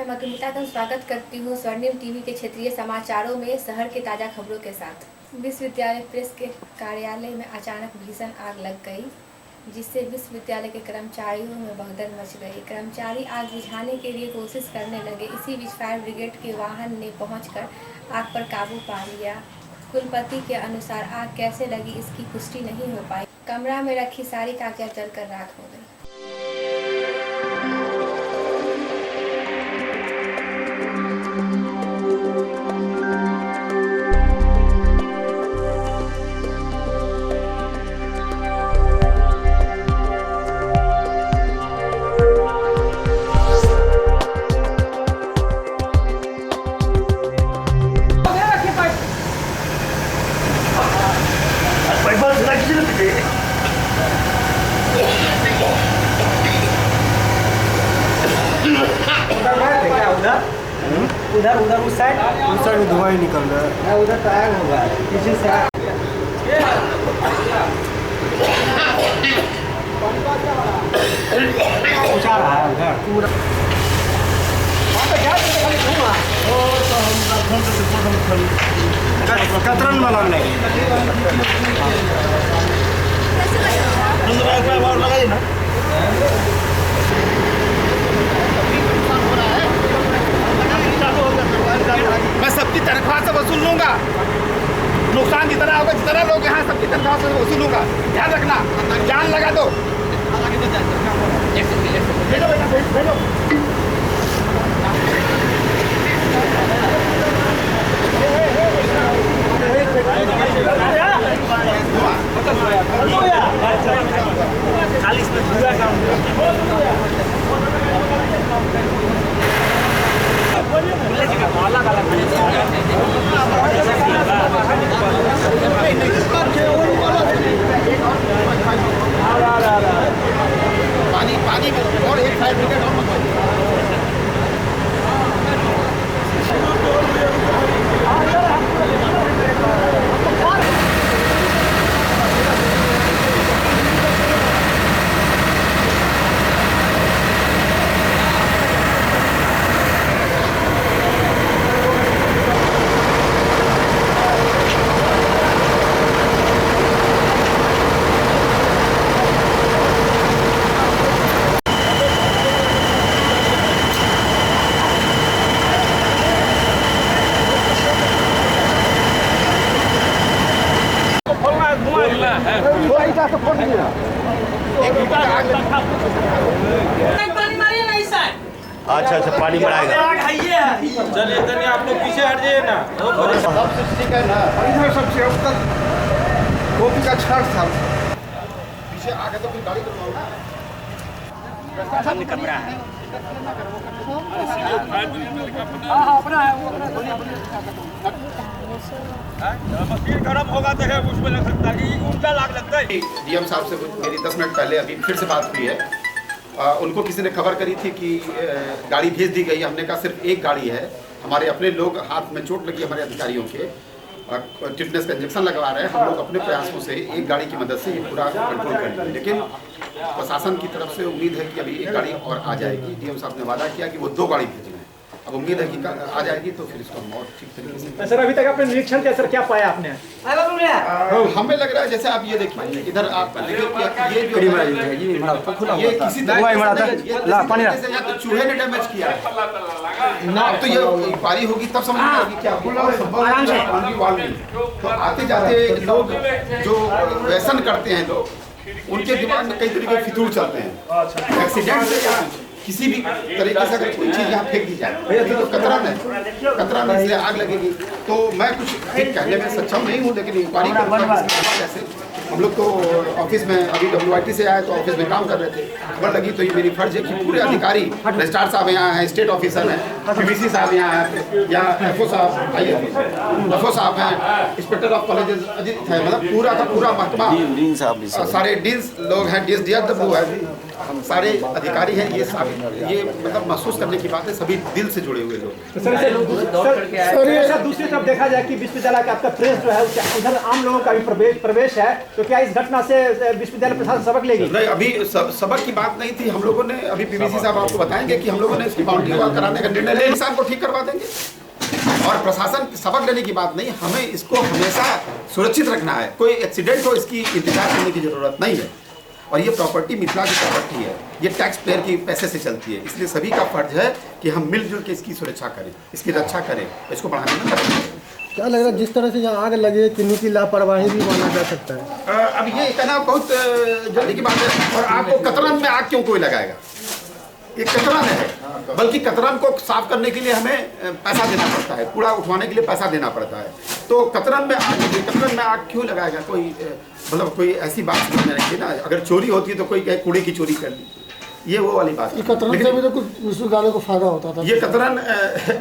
मैं मधुमिता का स्वागत करती हूँ स्वर्णिम टीवी के क्षेत्रीय समाचारों में शहर के ताज़ा खबरों के साथ। विश्वविद्यालय प्रेस के कार्यालय में अचानक भीषण आग लग गई, जिससे विश्वविद्यालय के कर्मचारियों में भगदड़ मच गई। कर्मचारी आग बुझाने के लिए कोशिश करने लगे। इसी बीच फायर ब्रिगेड के वाहन ने पहुंचकर आग पर काबू पा लिया। कुलपति के अनुसार आग कैसे लगी इसकी पुष्टि नहीं हो पाई। कमरा में रखी सारी कागजात जलकर राख हो गई। उधर उधर उस साइड में धुआं ही निकल रहा है। उधर तो आग होगा पीछे से। ऊंचा रहा है उधर पूरा। कतरन वाला नहीं लगाइए ना। मैं सबकी तनख्वाह से वसूल लूंगा। नुकसान जितना होगा, जितना लोग यहाँ सबकी तनख्वाह से वसूलूंगा। ध्यान रखना, जान लगा दो। भेजो बेटा, भेजो। पानी और एक फायर ब्रिगेड और अच्छा पानी मराएगा। चलिए इधर आप लोग पीछे हट जाइए ना। सब ठीक है ना। इधर सबसे अब तक कॉपी का छाड़ था। पीछे आगे तो फिर गाड़ी करवाओ। सामने कमरा है। मशीन गर्म होगा तो है उसमें लग सकता है कि उल्टा लाग लगता है। डीएम साहब से मेरी 10 मिनट पहले अभी फिर से बात हुई है। उनको किसी ने खबर करी थी कि गाड़ी भेज दी गई। हमने कहा सिर्फ एक गाड़ी है। हमारे अपने लोग हाथ में चोट लगी हमारे अधिकारियों के, टिटनेस का इंजेक्शन लगवा रहे हैं। हम लोग अपने प्रयासों से एक गाड़ी की मदद से ये पूरा कंट्रोल कर लेंगे, लेकिन प्रशासन की तरफ से उम्मीद है कि अभी एक गाड़ी और आ जाएगी। डीएम साहब ने वादा किया कि वो 2 गाड़ी भेजेंगे। अब उम्मीद है कि आ जाएगी तो फिर इसको हम और ठीक तरीके से। सर अभी तक आपने निरीक्षण किया, सर क्या पाया आपने? हमें लग रहा है जैसे आप ये देखिए इधर आप देखिए ये जो ये किसी या तो चूहे ने डैमेज किया है ना। अब तो ये पारी होगी तब समझ में आएगी क्या तो आते जाते लोग जो व्यसन करते हैं लोग, उनके दिमाग में कई तरीके के फितूर चलते हैं। एक्सीडेंट से या किसी भी तरीके से अगर कोई चीज़ यहाँ फेंक दी जाए भैया तो कतरा में इसलिए आग लगेगी। तो मैं कुछ कहने में सक्षम नहीं हूँ, लेकिन इंक्वायरी करूँगा कैसे। हम लोग तो ऑफिस में अभी WIT से आए तो ऑफिस में काम कर रहे थे, खबर लगी तो ये मेरी फर्ज है कि पूरे अधिकारी, रजिस्ट्रार साहब यहाँ हैं, स्टेट ऑफिसर हैं, PVC साहब यहाँ हैं, यहाँ FO साहब FO साहब हैं, इंस्पेक्टर ऑफ कॉलेजेस अजीत है, मतलब पूरा का पूरा महकमा, सारे डीन्स लोग हैं, DSW है, हम सारे अधिकारी हैं, ये मतलब महसूस करने की बात है, सभी दिल से जुड़े हुए लोग। सर ऐसा दूसरी तरफ देखा जाए कि विश्वविद्यालय का आपका प्रेस जो है उधर आम लोगों का भी प्रवेश है, तो क्या इस घटना से विश्वविद्यालय प्रशासन सबक लेगी? नहीं, अभी सबक की बात नहीं थी। हम लोगों ने अभी पीवीसी साहब आपको बताएंगे कि हम लोगों ने इसकी बाउंड्री वॉल कराने का निर्णय लिया, इंसान को ठीक करवा देंगे। और प्रशासन सबक लेने की बात नहीं, हमें इसको हमेशा सुरक्षित रखना है। कोई एक्सीडेंट हो इसकी इंतजार करने की जरूरत नहीं है। और ये प्रॉपर्टी मिथिला की प्रॉपर्टी है, ये टैक्स पेयर की पैसे से चलती है, इसलिए सभी का फर्ज है कि हम मिलजुल के इसकी सुरक्षा करें, इसकी रक्षा करें, इसको बढ़ाने में मदद करें। क्या लग रहा है जिस तरह से यहाँ आग लगी है किन्हीं की लापरवाही भी माना जा सकता है? अब ये कहना बहुत जल्दी की बात है। और आपको कतरन में आग क्यों कोई लगाएगा? ये कतरन है, बल्कि कतरन को साफ करने के लिए हमें पैसा देना पड़ता है, कूड़ा उठवाने के लिए पैसा देना पड़ता है। तो कतरन में आग क्यों लगाएगा कोई? मतलब कोई ऐसी बात समझ नहीं ना। अगर चोरी होती है तो कोई कहे कूड़े की चोरी कर ली, ये वो वाली बात है। कतरन से भी तो कुछ विश्वविद्यालय को फायदा होता था। ये कतरन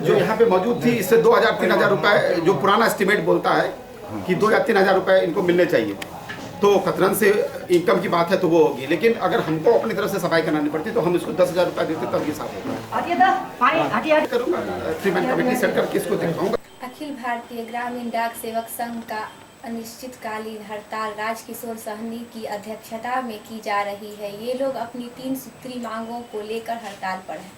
जो यहाँ पे मौजूद थी, इससे 2000-3000 रुपए जो पुराना एस्टिमेट बोलता है कि 2 या 3000 रुपए इनको मिलने चाहिए। तो कतरन से इनकम की बात है तो वो होगी, लेकिन अगर हमको अपनी तरफ से सफाई करानी पड़ती तो हम इसको 10,000 रुपए देते तब ये साफ होगा। करूँगा 3-man कमेटी सेट करके इसको दिखाऊंगा। अखिल भारतीय ग्रामीण डाक सेवक संघ का अनिश्चितकालीन हड़ताल राजकिशोर सहनी की अध्यक्षता में की जा रही है। ये लोग अपनी 3 सूत्री मांगों को लेकर हड़ताल पर हैं।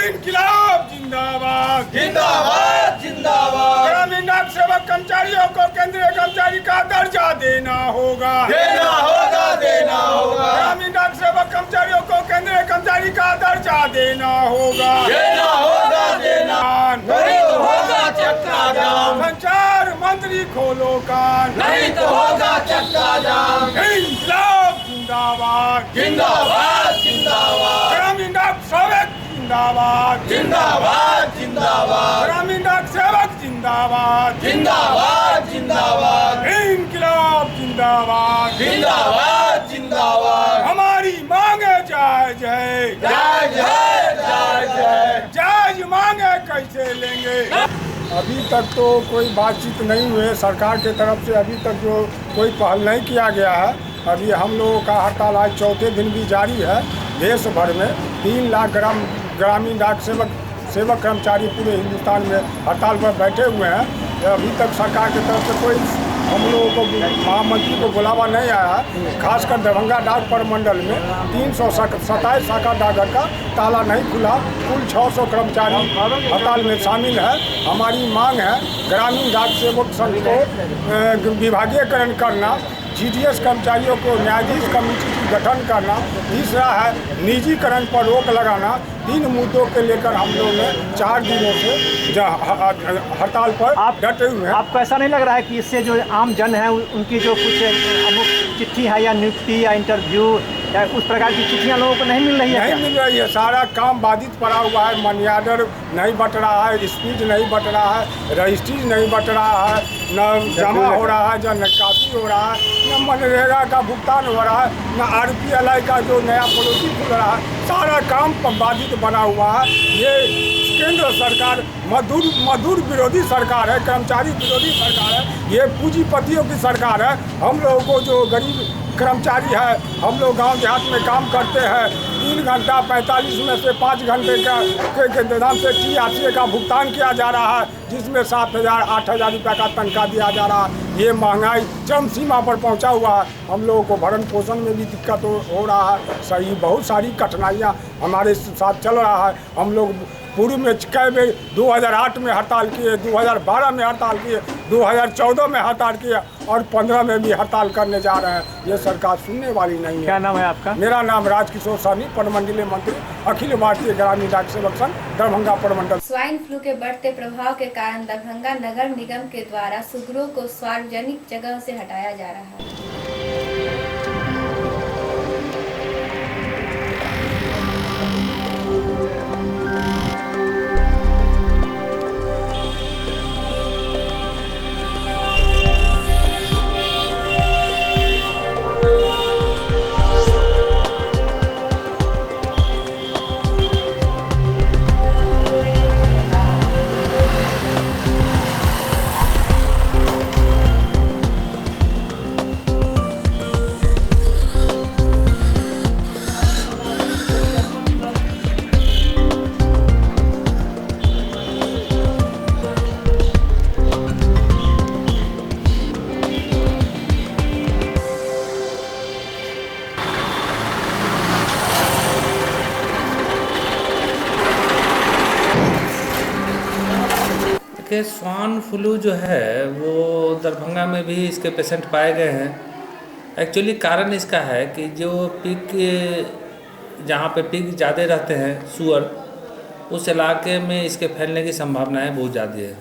इंकलाब जिंदाबाद जिंदाबाद जिंदाबाद। ग्रामीण डाक सेवक कर्मचारियों को केंद्रीय कर्मचारी का दर्जा देना होगा, देना होगा, देना होगा। ग्रामीण डाक सेवक कर्मचारियों को केंद्रीय कर्मचारी का दर्जा देना होगा, देना होगा, देना। नहीं तो होगा चक्का जाम। संचार मंत्री खोलो कान, नहीं तो होगा चक्का जाम। इंकलाब जिंदाबाद जिंदाबाद जिंदाबाद। ग्रामीण डाक सेवक जिंदाबाद जिंदाबाद जिंदाबाद। ग्रामीण डाक सेवक जिंदाबाद जिंदाबाद जिंदाबाद। इंकलाब जिंदाबाद जिंदाबाद जिंदाबाद। हमारी मांगे जायज है, जायज है, जायज है। जायज मांगे कैसे लेंगे? अभी तक तो कोई बातचीत नहीं हुई है सरकार की तरफ से, अभी तक जो कोई पहल नहीं किया गया है। अभी हम लोगों का हड़ताल आज 4थे दिन भी जारी है। देश भर में 3 लाख ग्रामीण डाक सेवक कर्मचारी पूरे हिंदुस्तान में हड़ताल पर बैठे हुए हैं। अभी तक सरकार की तरफ से कोई हम लोगों को महामंत्री को बुलावा नहीं आया है। खासकर दरभंगा डाक प्रमंडल में 327 शाखा डाकघर का ताला नहीं खुला। कुल 600 कर्मचारी हड़ताल में शामिल है। हमारी मांग है ग्रामीण डाक सेवक संघ को विभागीयकरण करना, GDS कर्मचारियों को न्यायाधीश कमेटी की गठन करना, तीसरा है निजीकरण पर रोक लगाना। 3 मुद्दों के लेकर हम लोग ने 4 दिनों से हड़ताल पर आप डटे हुए हैं। आपको ऐसा नहीं लग रहा है कि इससे जो आम जन है उनकी जो कुछ अमुक चिट्ठी है या नियुक्ति या इंटरव्यू या उस प्रकार की चिट्ठियाँ लोगों को नहीं मिल रही है? नहीं मिल रही है, सारा काम बाधित पड़ा हुआ है। मनी ऑर्डर नहीं बट रहा है, स्पीच नहीं बट रहा है, रजिस्ट्री नहीं बट रहा है, न जमा हो रहा है, न निकासी हो रहा है, न मनरेगा का भुगतान हो रहा है, न RPLI का जो नया पॉलिसी खुल रहा है। सारा काम बाधित बना हुआ है। ये केंद्र सरकार मजदूर विरोधी सरकार है, कर्मचारी विरोधी सरकार है, ये पूंजीपतियों की सरकार है। हम लोगों को जो गरीब कर्मचारी है, हम लोग गांव देहात में काम करते हैं, 3 घंटा 45 में से 5 घंटे के दाम से TRCA का भुगतान किया जा रहा है, जिसमें 7,000-8,000 रुपये का तनख्वाह दिया जा रहा है। ये महंगाई चरम सीमा पर पहुंचा हुआ है। हम लोगों को भरण पोषण में भी दिक्कत हो रहा है। सही बहुत सारी कठिनाइयाँ हमारे साथ चल रहा है। हम लोग पूर्व में कई बार 2008 में हड़ताल किए, 2012 में हड़ताल किए, 2014 में हड़ताल किए और 15 में भी हड़ताल करने जा रहे हैं। ये सरकार सुनने वाली नहीं है। क्या नाम है आपका? मेरा नाम राजकिशोर सहनी, प्रमंडलीय मंत्री, अखिल भारतीय ग्रामीण डाक सेवक संघ, दरभंगा प्रमंडल। स्वाइन फ्लू के बढ़ते प्रभाव के कारण दरभंगा नगर निगम के द्वारा सुगरों को सार्वजनिक जगह से हटाया जा रहा है। देखिए, स्वान फ्लू जो है वो दरभंगा में भी इसके पेशेंट पाए गए हैं। एक्चुअली कारण इसका है कि जो पिग जहाँ पे पिग ज़्यादा रहते हैं, सूअर, उस इलाके में इसके फैलने की संभावनाएं बहुत ज़्यादा है।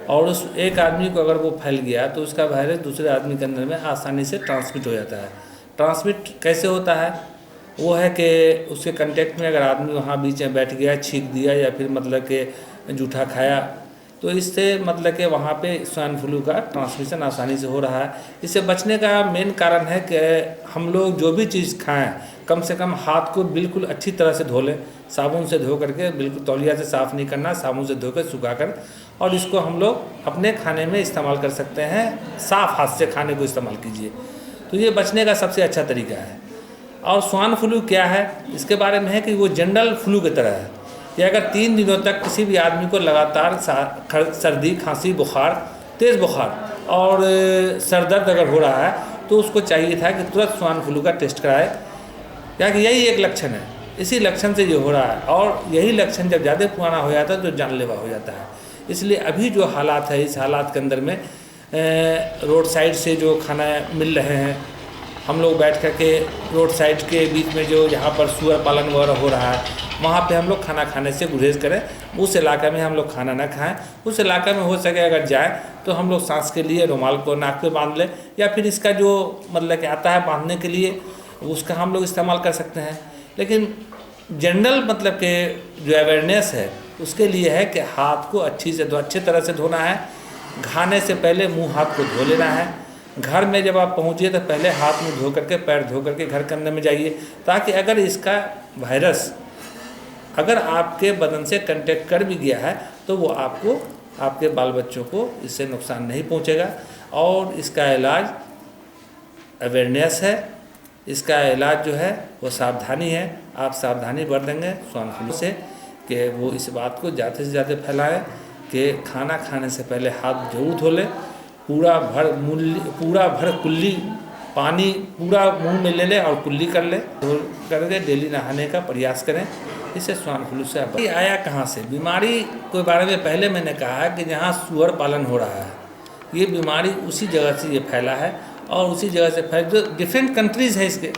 और उस एक आदमी को अगर वो फैल गया तो उसका वायरस दूसरे आदमी के अंदर में आसानी से ट्रांसमिट हो जाता है। ट्रांसमिट कैसे होता है? वो है कि उसके कांटेक्ट में अगर आदमी वहाँ बीच में बैठ गया, छींक दिया या फिर मतलब कि जूठा खाया, तो इससे मतलब कि वहाँ पे स्वाइन फ्लू का ट्रांसमिशन आसानी से हो रहा है। इससे बचने का मेन कारण है कि हम लोग जो भी चीज़ खाएं, कम से कम हाथ को बिल्कुल अच्छी तरह से धो लें, साबुन से धो करके, बिल्कुल तौलिया से साफ़ नहीं करना, साबुन से धो कर सुखा कर, और इसको हम लोग अपने खाने में इस्तेमाल कर सकते हैं। साफ़ हाथ से खाने को इस्तेमाल कीजिए, तो ये बचने का सबसे अच्छा तरीका है। और स्वाइन फ्लू क्या है, इसके बारे में है कि वो जनरल फ्लू की तरह है कि अगर 3 दिनों तक किसी भी आदमी को लगातार सर्दी, खांसी, बुखार, तेज़ बुखार और सर दर्द अगर हो रहा है तो उसको चाहिए था कि तुरंत स्वाइन फ्लू का टेस्ट कराए, क्योंकि यही एक लक्षण है, इसी लक्षण से ये हो रहा है। और यही लक्षण जब ज़्यादा पुराना हो जाता है तो जानलेवा हो जाता है। इसलिए अभी जो हालात है, इस हालात के अंदर में रोड साइड से जो खाना मिल रहे हैं, हम लोग बैठ कर के रोड साइड के बीच में जो यहाँ पर सूअर पालन वगैरह हो रहा है, वहाँ पे हम लोग खाना खाने से गुरेज करें। उस इलाके में हम लोग खाना ना खाएं। उस इलाके में हो सके अगर जाएं तो हम लोग सांस के लिए रुमाल को नाक पे बांध लें, या फिर इसका जो मतलब कि आता है बांधने के लिए, उसका हम लोग इस्तेमाल कर सकते हैं। लेकिन जनरल मतलब कि जो अवेयरनेस है उसके लिए है कि हाथ को अच्छी तरह से धोना है। खाने से पहले मुँह हाथ को धो लेना है। घर में जब आप पहुँचिए तो पहले हाथ मुँह धो करके, पैर धो करके घर के अंदर में जाइए, ताकि अगर इसका वायरस अगर आपके बदन से कांटेक्ट कर भी गया है तो वो आपको, आपके बाल बच्चों को इससे नुकसान नहीं पहुंचेगा। और इसका इलाज अवेयरनेस है, इसका इलाज जो है वो सावधानी है। आप सावधानी बरतेंगे स्वाइन फ्लू से कि वो इस बात को ज़्यादा से ज़्यादा फैलाएं कि खाना खाने से पहले हाथ जरूर धो लें, पूरा भर कुल्ली पानी पूरा मुंह में ले लें और कुल्ली कर लें, धो करके डेली नहाने का प्रयास करें। इससे स्वाइन फ्लू से आप आया कहाँ से? बीमारी के बारे में पहले मैंने कहा कि जहाँ सूअर पालन हो रहा है, ये बीमारी उसी जगह से ये फैला है और उसी जगह से जो डिफरेंट कंट्रीज़ है, इसके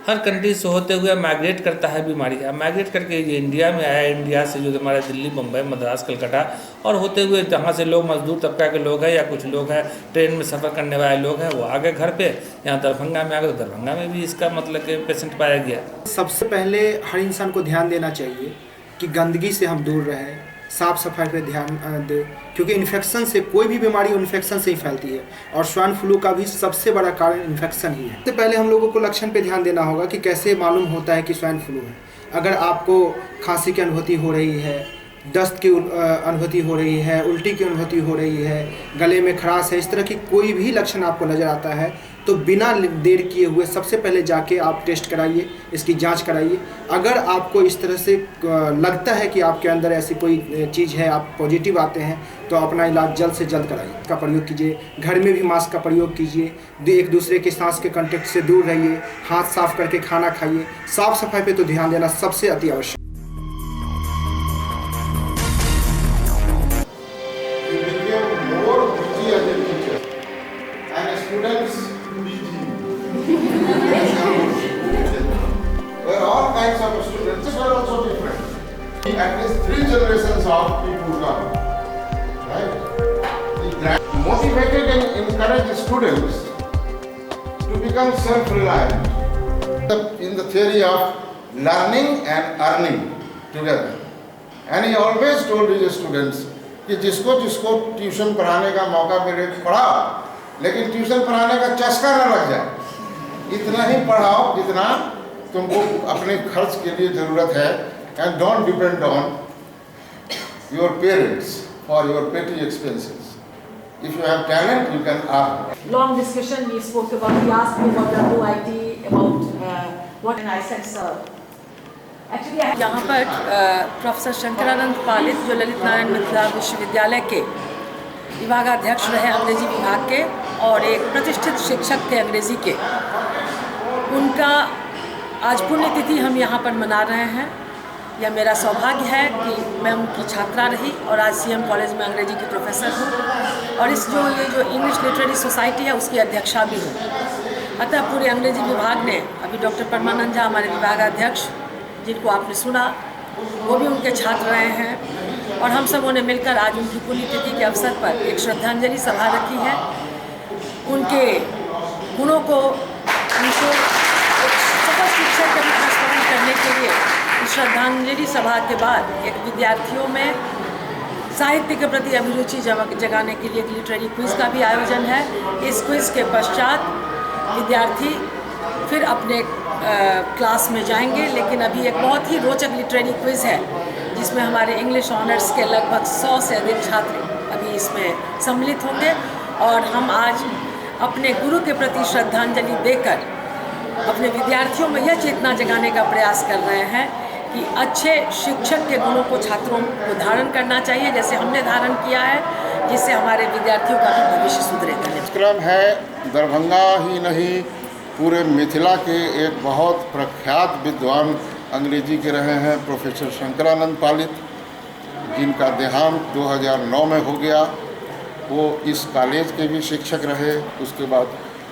हर कंट्री से होते हुए माइग्रेट करता है बीमारी। अब माइग्रेट करके ये इंडिया में आया, इंडिया से जो हमारा दिल्ली, मुंबई, मद्रास, कलकत्ता, और होते हुए जहाँ से लोग मजदूर तबका के लोग हैं या कुछ लोग हैं ट्रेन में सफ़र करने वाले लोग हैं, वो आगे घर पे यहाँ दरभंगा में आ गए, तो दरभंगा में भी इसका मतलब कि पेशेंट पाया गया। सबसे पहले हर इंसान को ध्यान देना चाहिए कि गंदगी से हम दूर रहें, साफ़ सफाई पे ध्यान दें, क्योंकि इन्फेक्शन से, कोई भी बीमारी इन्फेक्शन से ही फैलती है और स्वाइन फ्लू का भी सबसे बड़ा कारण इन्फेक्शन ही है। सबसे पहले हम लोगों को लक्षण पे ध्यान देना होगा कि कैसे मालूम होता है कि स्वाइन फ्लू है। अगर आपको खांसी की अनुभूति हो रही है, दस्त की अनुभूति हो रही है, उल्टी की अनुभूति हो रही है, गले में खराश है, इस तरह की कोई भी लक्षण आपको नज़र आता है तो बिना देर किए हुए सबसे पहले जाके आप टेस्ट कराइए, इसकी जांच कराइए। अगर आपको इस तरह से लगता है कि आपके अंदर ऐसी कोई चीज़ है, आप पॉजिटिव आते हैं, तो अपना इलाज जल्द से जल्द कराइए। का प्रयोग कीजिए, घर में भी मास्क का प्रयोग कीजिए, एक दूसरे के सांस के कांटेक्ट से दूर रहिए, हाथ साफ करके खाना खाइए, साफ़ सफाई पे तो ध्यान देना सबसे अति आवश्यक। All kinds of students were also different. At least 3 generations of people come, right? Motivated and encourage students to become self-reliant in the theory of learning and earning together. And he always told his students कि जिसको tuition पढ़ाने का मौका मिले पढ़ाओ, लेकिन tuition पढ़ाने का चस्का न लग जाए। इतना ही पढ़ाओ जितना तुमको अपने खर्च के लिए ज़रूरत है, and don't depend on your parents for your petty expenses. If you have talent, you can earn. Long discussion we spoke about. He asked me what the OIT about what, and I said, sir. Actually, यहाँ पर professor Shankaranand पालित जो ललित नारायण मिथिला विश्वविद्यालय के विभागाध्यक्ष रहे अंग्रेजी विभाग के और एक प्रतिष्ठित शिक्षक थे अंग्रेजी के, उनका आज पुण्यतिथि हम यहाँ पर मना रहे हैं। यह मेरा सौभाग्य है कि मैं उनकी छात्रा रही और आज सीएम कॉलेज में अंग्रेजी की प्रोफेसर हूँ और ये जो इंग्लिश लिटरेरी सोसाइटी है उसकी अध्यक्षा भी हूँ। अतः पूरे अंग्रेजी विभाग ने अभी डॉक्टर परमानंद झा हमारे विभागाध्यक्ष, जिनको आपने सुना, वो भी उनके छात्र रहे हैं और हम सबों ने मिलकर आज उनकी पुण्यतिथि के अवसर पर एक श्रद्धांजलि सभा रखी है। उनके गुणों को उनको एक सफल शिक्षक का भी स्मरण करने के लिए श्रद्धांजलि सभा के बाद एक विद्यार्थियों में साहित्य के प्रति अभिरुचि जगाने के लिए एक लिटरेरी क्विज़ का भी आयोजन है। इस क्विज़ के पश्चात विद्यार्थी फिर अपने क्लास में जाएंगे, लेकिन अभी एक बहुत ही रोचक लिटरेरी क्विज़ है जिसमें हमारे इंग्लिश ऑनर्स के लगभग 100 से अधिक छात्र अभी इसमें सम्मिलित होंगे और हम आज अपने गुरु के प्रति श्रद्धांजलि देकर अपने विद्यार्थियों में यह चेतना जगाने का प्रयास कर रहे हैं कि अच्छे शिक्षक के गुणों को छात्रों को धारण करना चाहिए, जैसे हमने धारण किया है, जिससे हमारे विद्यार्थियों का भी भविष्य सुधरेगा। कार्यक्रम है दरभंगा ही नहीं, पूरे मिथिला के एक बहुत प्रख्यात विद्वान अंग्रेजी के रहे हैं प्रोफेसर शंकरानंद पालित, जिनका देहांत 2009 में हो गया। वो इस कॉलेज के भी शिक्षक रहे, उसके बाद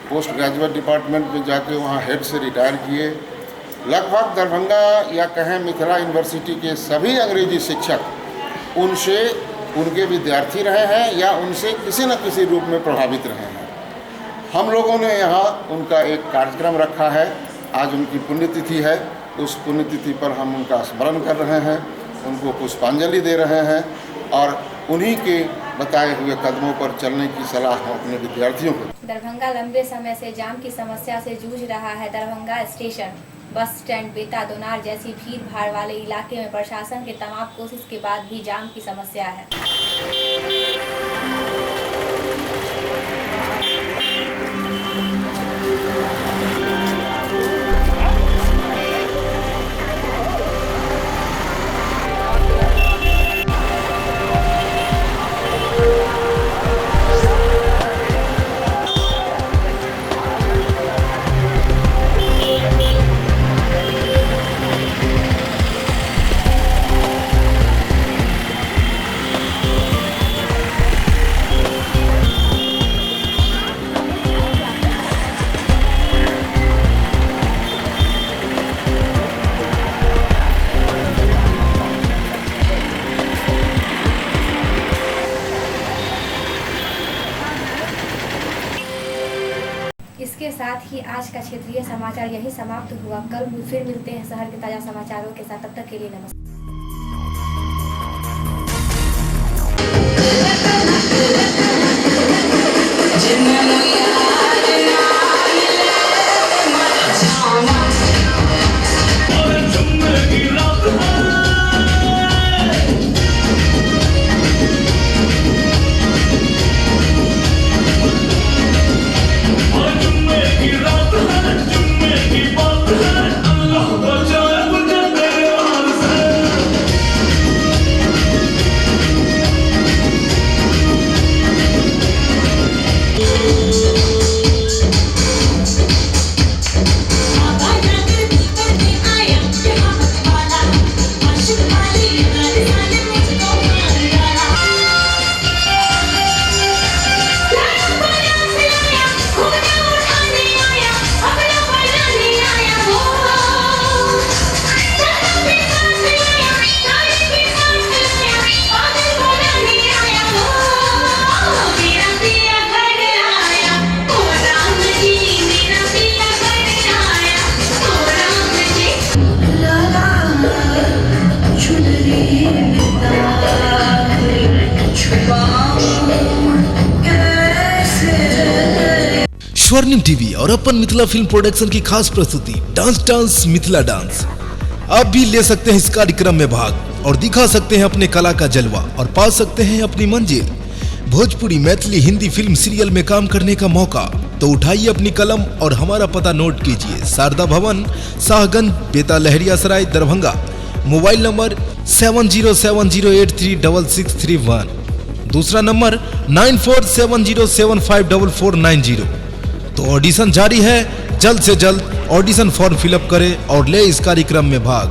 पोस्ट ग्रेजुएट डिपार्टमेंट में जाके वहाँ हेड से रिटायर किए। लगभग दरभंगा या कहें मिथिला यूनिवर्सिटी के सभी अंग्रेजी शिक्षक उनसे उनके विद्यार्थी रहे हैं या उनसे किसी न किसी रूप में प्रभावित रहे हैं। हम लोगों ने यहाँ उनका एक कार्यक्रम रखा है, आज उनकी पुण्यतिथि है। उस पुण्यतिथि पर हम उनका स्मरण कर रहे हैं, उनको पुष्पांजलि दे रहे हैं और उन्हीं के बताए हुए कदमों पर चलने की सलाह हम अपने विद्यार्थियों को। दरभंगा लंबे समय से जाम की समस्या से जूझ रहा है। Darbhanga station, bus stand, Beta Donar जैसी भीड़ भाड़ वाले इलाके में प्रशासन के तमाम कोशिश के बाद भी जाम की समस्या है। इसके साथ ही आज का क्षेत्रीय समाचार यही समाप्त हुआ। कल फिर मिलते हैं शहर के ताजा समाचारों के साथ। तब तक के लिए नमस्कार। स्वर्णिम टीवी और अपन मिथिला फिल्म प्रोडक्शन की खास प्रस्तुति डांस मिथिला डांस। आप भी ले सकते हैं इस कार्यक्रम में भाग और दिखा सकते हैं अपने कला का जलवा और पा सकते हैं अपनी मंजिल। भोजपुरी, मैथिली, हिंदी फिल्म सीरियल में काम करने का मौका तो उठाइए अपनी कलम और हमारा पता नोट कीजिए। शारदा भवन, शाहगंज, बेता लहरियासराय, दरभंगा। Mobile number 7070836631। दूसरा नंबर 9470754490। तो ऑडिशन जारी है, जल्द से जल्द ऑडिशन फॉर्म फिलअप करें और ले इस कार्यक्रम में भाग।